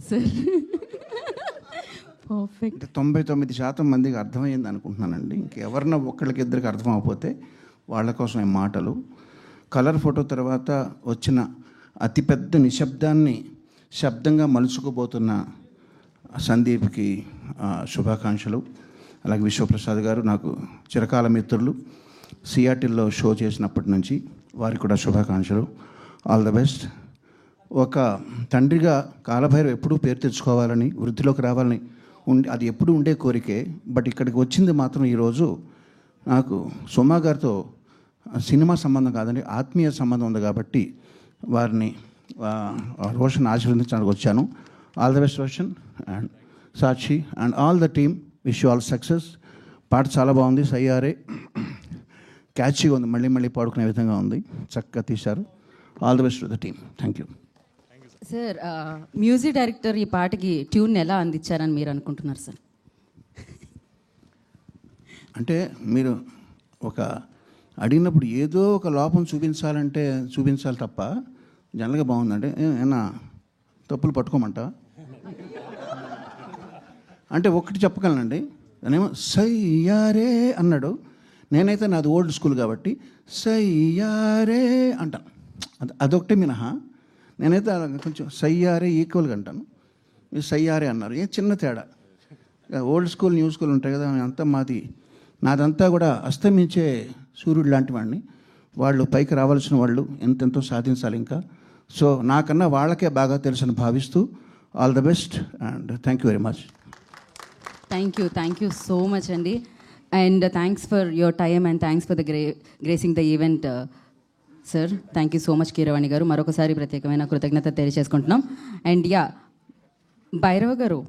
Sir perfect. 99% మందికి అర్థమైంది అనుకుంటున్నానండి. ఇంకెవరన్నా ఒక్కళ్ళకి ఇద్దరికి అర్థం అవ్వకపోతే వాళ్ళ కోసం ఈ మాటలు. కలర్ ఫోటో తర్వాత వచ్చిన అతిపెద్ద నిశ్శబ్దాన్ని శబ్దంగా మలుచుకోబోతున్న సందీప్కి శుభాకాంక్షలు. అలాగే విశ్వప్రసాద్ గారు నాకు చిరకాల మిత్రులు, సియాటిల్లో షో చేసినప్పటి నుంచి వారికి కూడా శుభాకాంక్షలు. All the best. ఒక తండ్రిగా కాలభైరవ్ ఎప్పుడూ పేరు తెచ్చుకోవాలని, వృద్ధిలోకి రావాలని అది ఎప్పుడు ఉండే కోరికే. బట్ ఇక్కడికి వచ్చింది మాత్రం ఈరోజు నాకు సుమా గారితో సినిమా సంబంధం కాదండి, ఆత్మీయ సంబంధం ఉంది కాబట్టి వారిని రోషన్ ఆశీర్వదించడానికి వచ్చాను. All the best Roshan and Sakshi and all the team. Wish you all success. పాట చాలా బాగుంది, సయ్యారే క్యాచీగా ఉంది, మళ్ళీ మళ్ళీ పాడుకునే విధంగా ఉంది, చక్కగా తీశారు. All the best to the team. Thank you sir. Music director ఈ పాటకి ట్యూన్ ఎలా అందించారని మీరు అనుకుంటున్నారు సార్? అంటే మీరు ఒక అడిగినప్పుడు ఏదో ఒక లోపం చూపించాలి తప్ప జనరల్గా బాగుందంటే ఏమన్నా తప్పులు పట్టుకోమంట అంటే ఒకటి చెప్పగలనండి. నేనేమో సయ్యారే అన్నాడు, నేనైతే నాది ఓల్డ్ స్కూల్ కాబట్టి సయ్యారే అంటాను, అదొకటే మినహా. నేనైతే కొంచెం సయ్యారే ఈక్వల్గా అంటాను, మీరు సయ్యారే అన్నారు, ఏ చిన్న తేడా. ఓల్డ్ స్కూల్ న్యూ స్కూల్ ఉంటాయి కదా, అంతా నాదంతా కూడా అస్తమించే సూర్యుడు లాంటి వాడిని. వాళ్ళు పైకి రావాల్సిన వాళ్ళు ఎంతెంతో సాధించాలి ఇంకా. సో నాకన్నా వాళ్ళకే బాగా తెలుసని భావిస్తూ all the best and thank you very much. Thank you so much అండి. And thanks for your time and thanks for the gracing the event sir. Thank you so much Keeravani గారు. మరొకసారి ప్రత్యేకమైన కృతజ్ఞత తెలియజేసుకుంటున్నాం. అండ్ భైరవ గారు,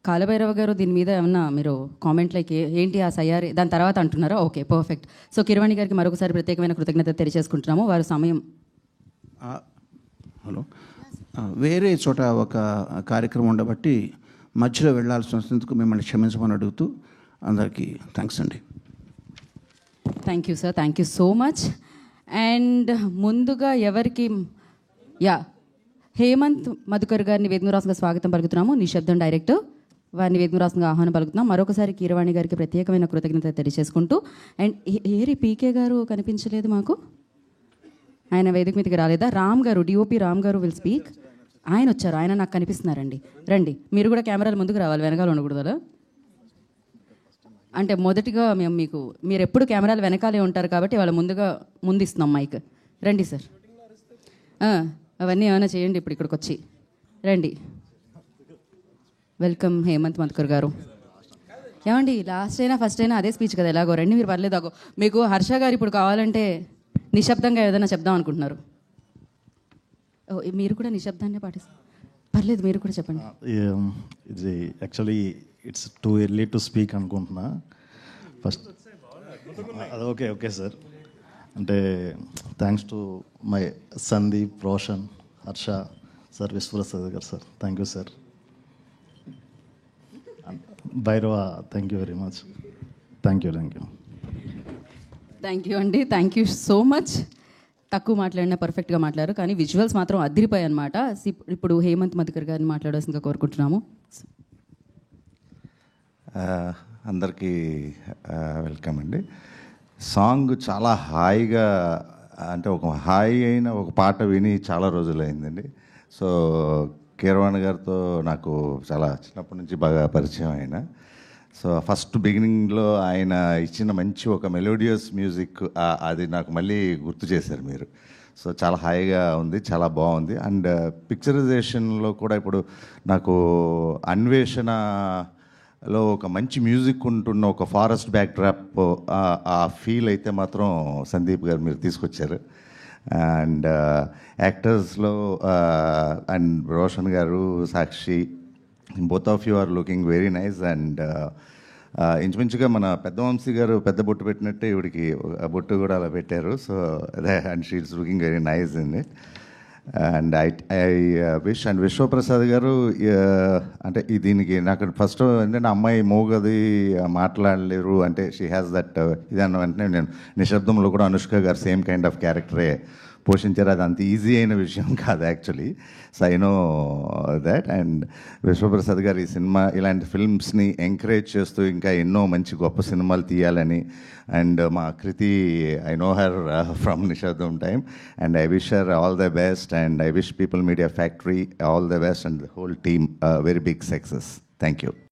కాలభైరవ గారు, దీని మీద ఏమన్నా మీరు కామెంట్ లైక్ ఏంటి ఆ సయ్యారి దాని తర్వాత అంటున్నారా? Okay, perfect. సో కీరవాణి గారికి మరొకసారి ప్రత్యేకమైన కృతజ్ఞత తెలియజేసుకుంటున్నాము. వారు సమయం హలో వేరే చోట ఒక కార్యక్రమం ఉండబట్టి మధ్యలో వెళ్ళాల్సి వస్తున్నందుకు మిమ్మల్ని క్షమించమని అడుగుతూ అందరికీ థ్యాంక్స్ అండి. Thank you sir, thank you so much. And ముందుగా ఎవరికి హేమంత్ మధుకర్ గారిని వేదమురాసంగా స్వాగతం పలుకుతున్నాము, నిశ్శబ్దం డైరెక్టర్. వారిని వేదమురాసంగా ఆహ్వానం పలుకుతున్నాం. మరొకసారి కీరవాణి గారికి ప్రత్యేకమైన కృతజ్ఞత తెలియజేసుకుంటూ. అండ్ ఏరి పీకే గారు కనిపించలేదు మాకు, ఆయన వేదిక మీదకి రాలేదా? రామ్ గారు, డిఓపి రామ్ గారు విల్ స్పీక్. ఆయన వచ్చారు, ఆయన నాకు కనిపిస్తున్నారండి. రండి, మీరు కూడా కెమెరాల ముందుకు రావాలి, వెనకాల ఉండకూడదు. అంటే మొదటిగా మీరు ఎప్పుడు కెమెరాలు వెనకాలే ఉంటారు కాబట్టి వాళ్ళ ముందు ఇస్తున్నాం మైక్. రండి సార్, అవన్నీ ఏమైనా చేయండి. ఇప్పుడు ఇక్కడికి వచ్చి రండి. వెల్కమ్ హేమంత్ మధుకర్ గారు. ఏమండి, లాస్ట్ అయినా ఫస్ట్ అయినా అదే స్పీచ్ కదా, ఎలాగో రండి. మీరు పర్లేదు, మీకు హర్ష గారు ఇప్పుడు కావాలంటే నిశ్శబ్దంగా ఏదైనా చెప్దాం అనుకుంటున్నారు. మీరు కూడా నిశ్శబ్దాన్ని పాటిస్తారు, పర్లేదు, మీరు కూడా చెప్పండి. ఇది actually it's too early to speak అనుకుంటున్నా. ఫస్ట్ అది ఓకే సార్. అంటే thanks to my Sandeep, Roshan, Harsha sir, Vishwaprasad గారు sir, thank you sir. Bhairava, thank you very much. Thank you అండి, థ్యాంక్ యూ సో మచ్. తక్కువ మాట్లాడినా పర్ఫెక్ట్గా మాట్లాడారు, కానీ విజువల్స్ మాత్రం అదిరిపోయాయి అనమాట. ఇప్పుడు హేమంత్ మధుకర్ గారిని మాట్లాడాల్సిందిగా కోరుకుంటున్నాము. అందరికీ వెల్కమ్ అండి. సాంగ్ చాలా హాయిగా, అంటే ఒక హాయి అయిన ఒక పాట విని చాలా రోజులైందండి. సో కీరవాణి గారితో నాకు చాలా చిన్నప్పటి నుంచి బాగా పరిచయం ఆయన. సో ఫస్ట్ బిగినింగ్లో ఆయన ఇచ్చిన మంచి ఒక మెలోడియస్ మ్యూజిక్, అది నాకు మళ్ళీ గుర్తు చేశారు మీరు. సో చాలా హాయిగా ఉంది, చాలా బాగుంది. అండ్ పిక్చరైజేషన్లో కూడా ఇప్పుడు నాకు అన్వేషణలో ఒక మంచి మ్యూజిక్ ఉంటున్న ఒక ఫారెస్ట్ బ్యాక్డ్రాప్, ఆ ఫీల్ అయితే మాత్రం సందీప్ గారు మీరు తీసుకొచ్చారు. అండ్ యాక్టర్స్లో అండ్ రోషన్ గారు, Sakshi, both of you are looking very nice. And ఇంచుమించుగా మన పెద్ద వంశీ గారు పెద్ద బొట్టు పెట్టినట్టే ఇవిడికి బొట్టు కూడా అలా పెట్టారు. సో అదే, and she is looking very nice in it. And I wish and Vishwaprasad గారు, అంటే దీనికి నాకు ఫస్ట్ ఏంటంటే అమ్మాయి మోగది మాట్లాడలేరు అంటే షీ హ్యాస్ దట్ ఇది అన్న వెంటనే నేను నిశ్శబ్దంలో కూడా అనుష్క గారు సేమ్ కైండ్ ఆఫ్ క్యారెక్టరే పోషించారు. అది అంత ఈజీ అయిన విషయం కాదు actually. So I know that. And Vishwaprasad గారు ఈ సినిమా ఇలాంటి ఫిల్మ్స్ని ఎంకరేజ్ చేస్తూ ఇంకా ఎన్నో మంచి గొప్ప సినిమాలు తీయాలని. అండ్ మా Kriti, I know her from Nishadam time, and I wish her all the best, and I wish people media factory all the best, and the whole team very big success. Thank you.